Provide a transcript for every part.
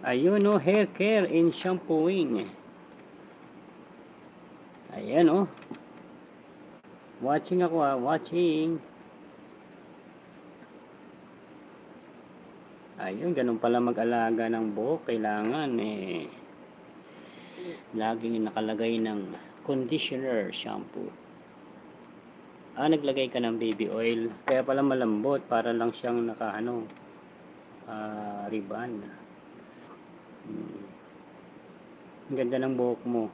Ayun oh, hair care and shampooing. Ayan oh. Watching ako watching. Ayun, ganun pala mag-alaga ng buhok. Kailangan laging nakalagay ng conditioner shampoo. Naglagay ka ng baby oil. Kaya pala malambot, para lang siyang ribbon. Ang ganda ng buhok mo.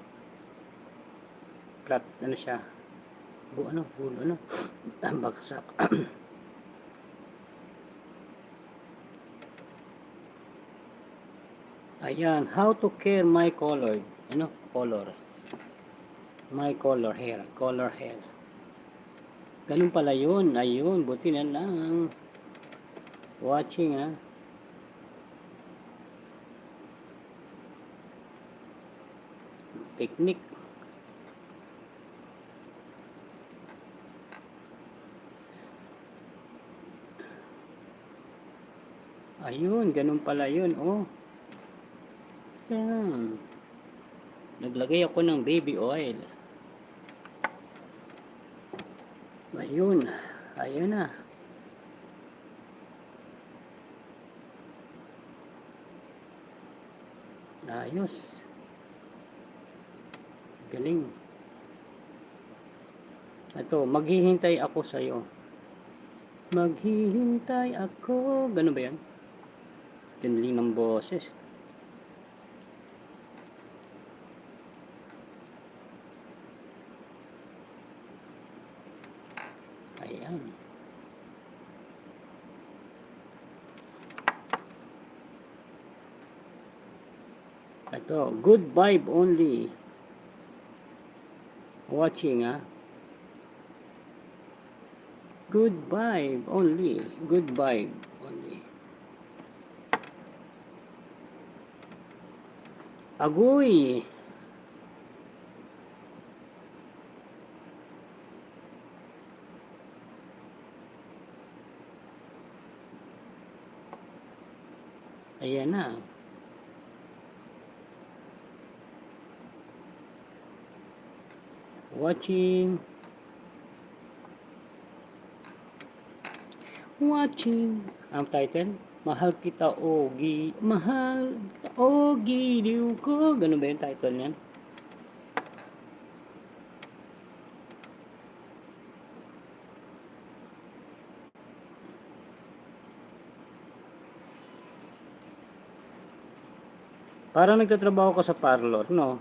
Flat, siya? Baksak. Ayan, how to care my color. Color. My color hair. Color hair. Ganun pala yun. Ayun, buti na lang. Watching Technique. Ayun, ganun pala yun. Oh. Yan. Naglagay ako ng baby oil. Ayun. Ayun na. Ayos. Galing. Ito, maghihintay ako sa'yo. Maghihintay ako. Ganun ba yan? Ganling ng boses. Ayan. Ito, good vibe only. Watching Good vibe only. Good vibe only. Agoy. Ayan na. Watching. Ang title, Mahal Kita Ogi. Mahal Kita Ogi Liw Ko. Ganun ba yung title niyan? Parang nagtatrabaho ka sa parlor, no?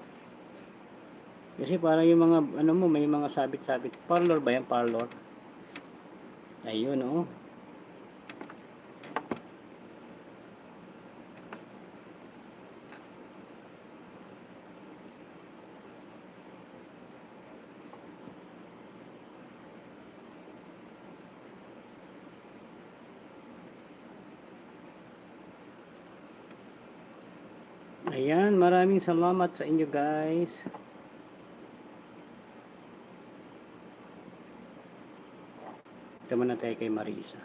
Kasi parang yung mga, may mga sabit-sabit. Parlor ba yan? Parlor. Ayun, oh. Ayan, maraming salamat sa inyo guys. Ito muna tayo kay Marisa.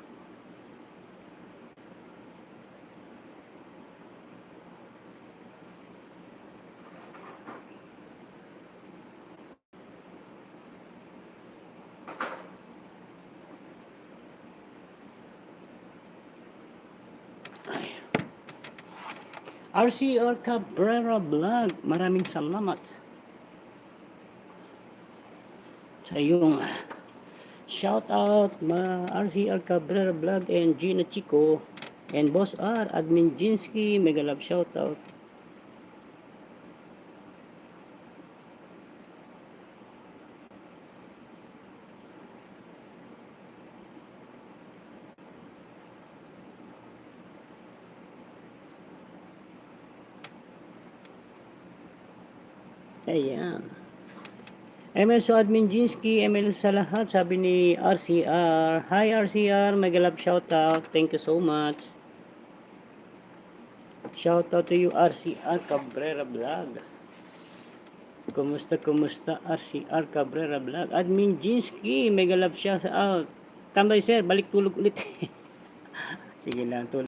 RCR Cabrera Vlog, maraming salamat sa iyong shout out, RCR Cabrera Vlog and Gina Chico and Boss R, Admin Jinsky, mega love shout out. Ayan. ML so Admin Jinsky, ML sa lahat, sabi ni RCR. Hi RCR, mega love shout out. Thank you so much. Shout out to you RCR Cabrera Vlog. Kumusta RCR Cabrera Vlog. Admin Jinsky, mega love shout out. Tambay sir, balik tulog ulit. Sige lang, tulog.